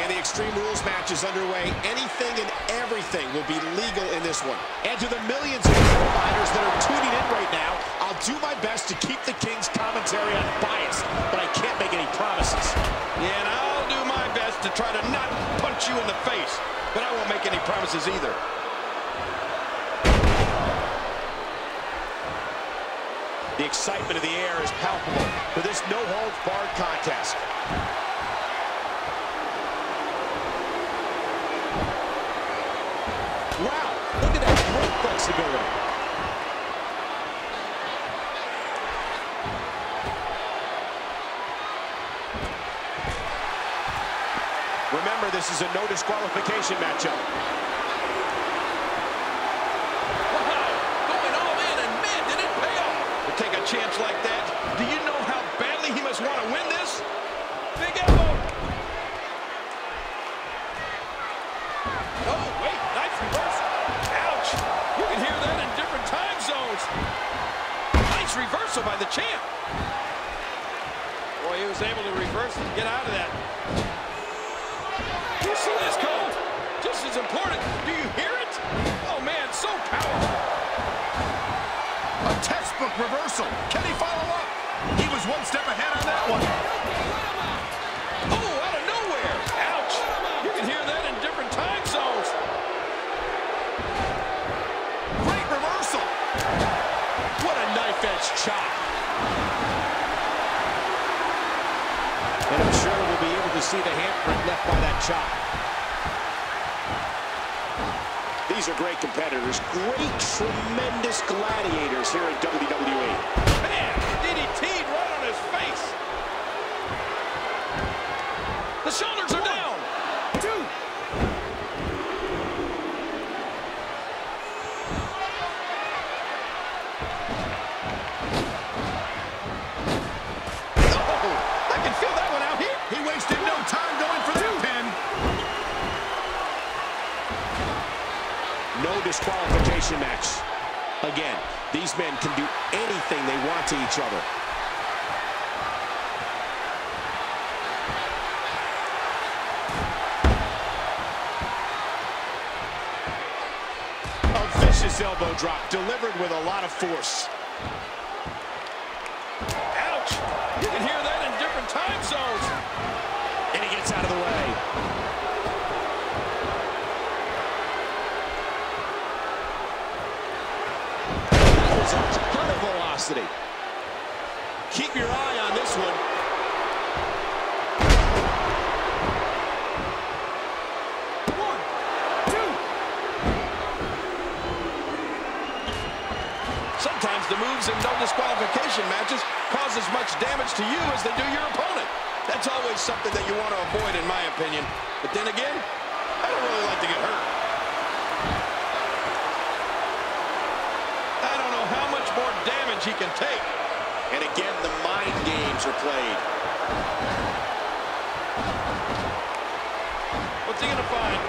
And the Extreme Rules match is underway. Anything and everything will be legal in this one. And to the millions of providers that are tuning in right now, I'll do my best to keep the King's commentary unbiased, but I can't make any promises. Yeah, and I'll do my best to try to not punch you in the face, but I won't make any promises either. The excitement of the air is palpable for this no-holds-barred contest. Wow, look at that great flexibility. Remember, this is a no disqualification matchup. Wow, going all in, and man, did it pay off. To take a chance like that, do you know how badly he must want to win this? Big elbow. Oh, wait, nice reversal. Ouch. You can hear that in different time zones. Nice reversal by the champ. Boy, he was able to reverse and get out of that. You see this, Cole? Just as important. Do you hear it? Oh, man, so powerful. A textbook reversal. Can he follow up? He was one step ahead on that one. Oh, out of nowhere. Ouch. You can hear that in different time zones. Great reversal. What a knife-edge chop. And I'm sure we'll be able to see the handprint left by that chop. These are great competitors, great, tremendous gladiators here in WWE. Man, DDT'd right on his face. The shoulders are down. 2. Oh, I can feel that one out here. He wasted no time going for that pin. No disqualification match. Again, these men can do anything they want to each other. A vicious elbow drop delivered with a lot of force. Ouch. You can hear that in different time zones. And he gets out of the way. A ton of velocity. Keep your eye on this one. One, 2. Sometimes the moves in no disqualification matches cause as much damage to you as they do your opponent. That's always something that you want to avoid, in my opinion. But then again, I don't really like to get hurt. How much more damage he can take. And again, the mind games are played. What's he gonna find?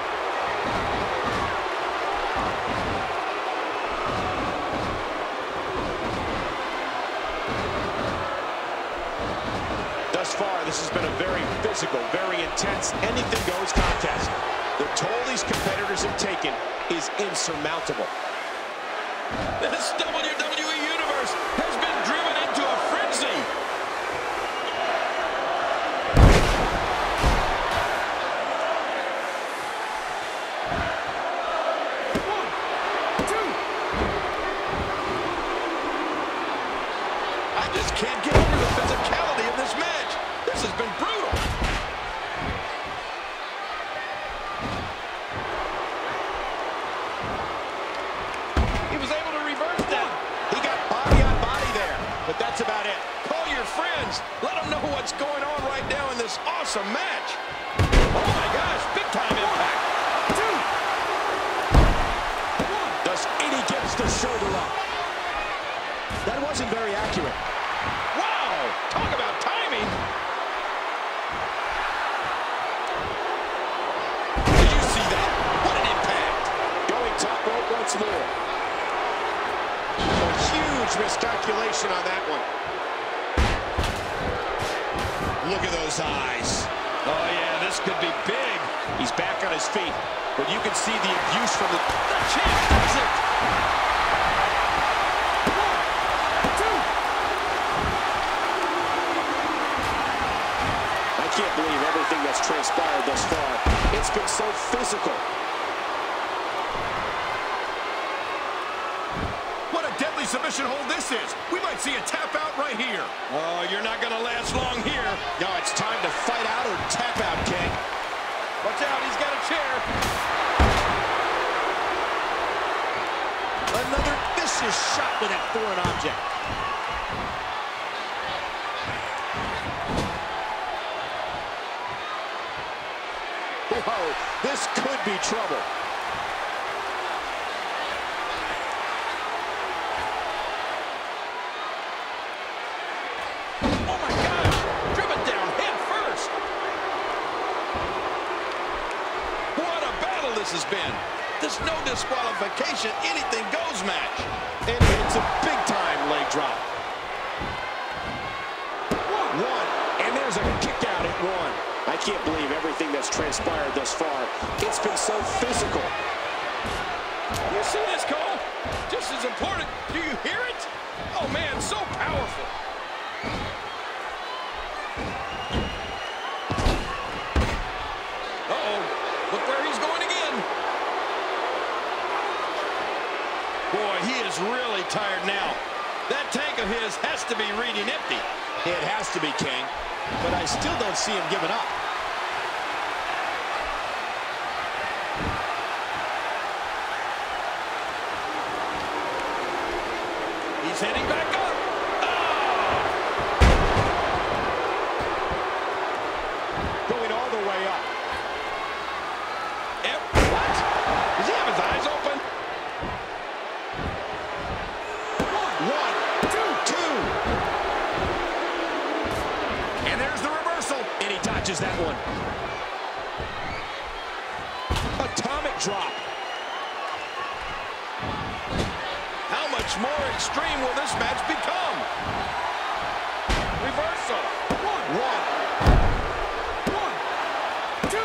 Thus far, this has been a very physical, very intense, anything-goes contest. The toll these competitors have taken is insurmountable. This WWE Universe has been driven into a frenzy. One, 2. I just can't get over the physicality of this match. This has been brutal. He was able to reverse that. He got body on body there, but that's about it. Call your friends. Let them know what's going on right now in this awesome match. Oh, my gosh. Big-time impact. 2. 1. Does Eddie gets the shoulder up. That wasn't very accurate. Wow. Talk about timing. Did you see that? What an impact. Going top rope once more. A huge miscalculation on that one. Look at those eyes. Oh, yeah, this could be big. He's back on his feet, but you can see the abuse from the champ does it. 1, 2. I can't believe everything that's transpired thus far. It's been so physical. What a deadly submission hold this is. We might see a tap out right here. Oh, you're not going to last long here. No, it's time to fight out or tap out, King. Watch out, he's got a chair. Another vicious shot with that foreign object. Whoa, this could be trouble. Oh my gosh, driven down head first. What a battle this has been. This no disqualification, anything goes match. And it's a big time leg drop. 1, and there's a kick out at 1. I can't believe everything that's transpired thus far. It's been so physical. You see this, Cole? Just as important. Do you hear it? Oh, man, so powerful. Uh-oh. Look where he's going again. Boy, he is really tired now. That tank of his has to be reading empty. It has to be, King. But I still don't see him giving up. He's heading back up. Going all the way up. What? Does he have his eyes open? 1, 2, 2. And there's the reversal. And he dodges that one. Atomic drop. How much more extreme will this match become? Reversal. 1, 2.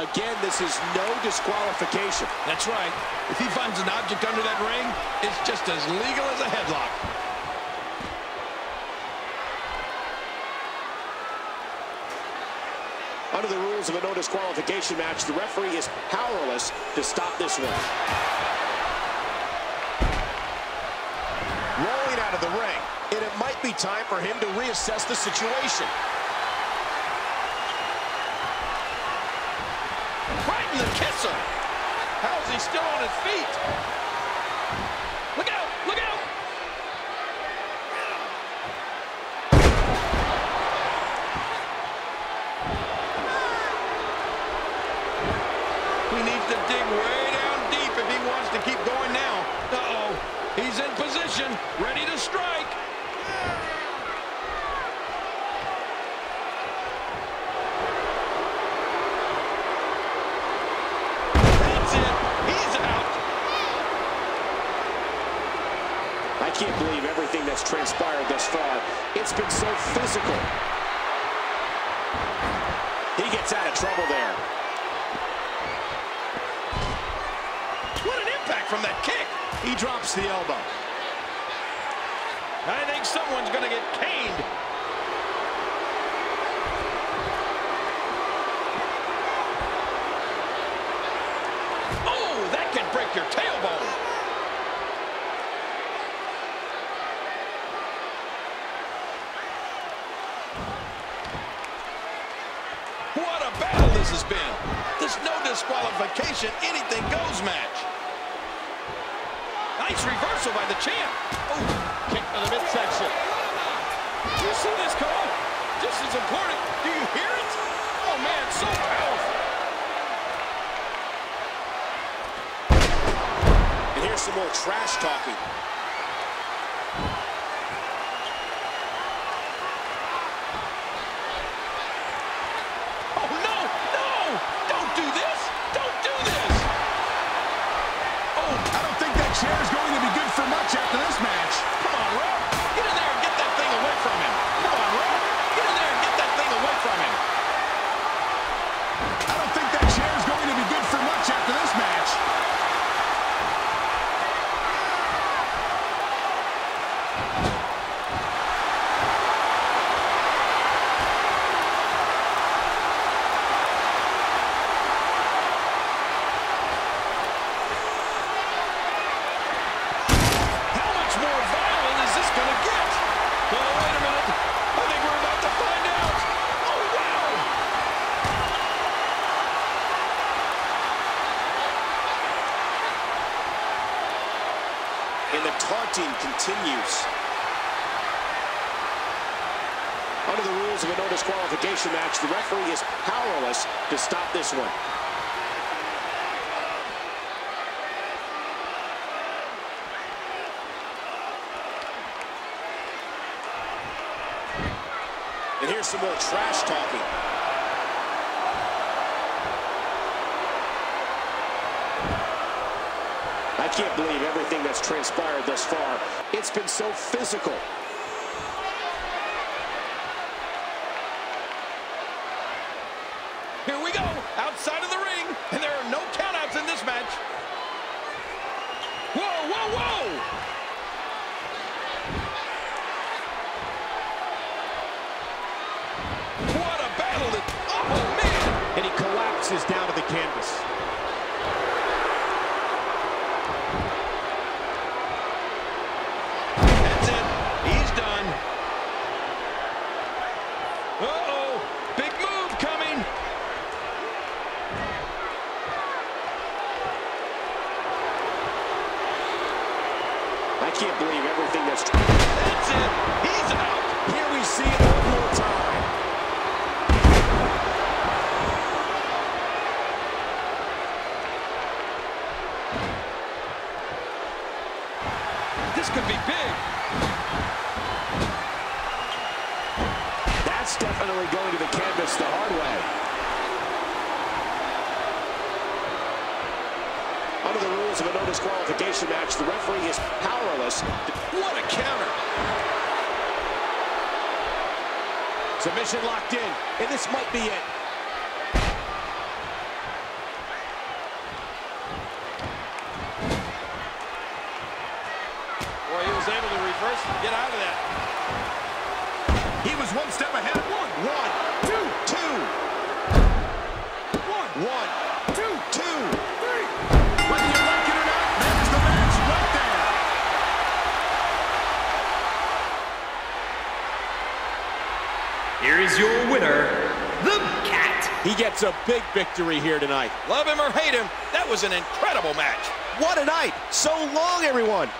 Again, this is no disqualification. That's right. If he finds an object under that ring, it's just as legal as a headlock. Under the rules of a no disqualification match, the referee is powerless to stop this one. Rolling out of the ring, and it might be time for him to reassess the situation. Right in the kisser. How is he still on his feet? Look out! Look out! He needs to dig way down deep if he wants to keep going now. Uh-oh. He's in position, ready to strike. That's it. He's out. I can't believe everything that's transpired thus far. It's been so physical. He gets out of trouble there. What an impact from that kick. He drops the elbow. I think someone's going to get caned. Oh, that can break your tailbone. What a battle this has been. This no disqualification, anything goes match. Nice reversal by the champ. Oh, kick to the midsection. You see this, Cole? Just as important. Do you hear it? Oh, man, so powerful. And here's some more trash talking. Oh, no, no! Don't do this! Don't do this! I don't think that chair is going to be good for counting continues. Under the rules of a no disqualification match, the referee is powerless to stop this one. And here's some more trash talking. I can't believe everything that's transpired thus far. It's been so physical. Here we go, outside of the ring, and there are no countouts in this match. Whoa, whoa, whoa! What a battle! Oh, man! And he collapses down to the canvas. That's it. He's done. Uh-oh. Big move coming. I can't believe everything that's... That's it. He's out. Here we see it one more time. This could be big. That's definitely going to the canvas the hard way. Under the rules of a no disqualification match, the referee is powerless. What a counter. Submission locked in, and this might be it. Boy, he was able to reverse and get out of that. He was one step ahead. One, two. One, two. Whether you like it or not, there's the match right there. Here is your winner, The Cat. He gets a big victory here tonight. Love him or hate him, that was an incredible match. What a night. So long, everyone.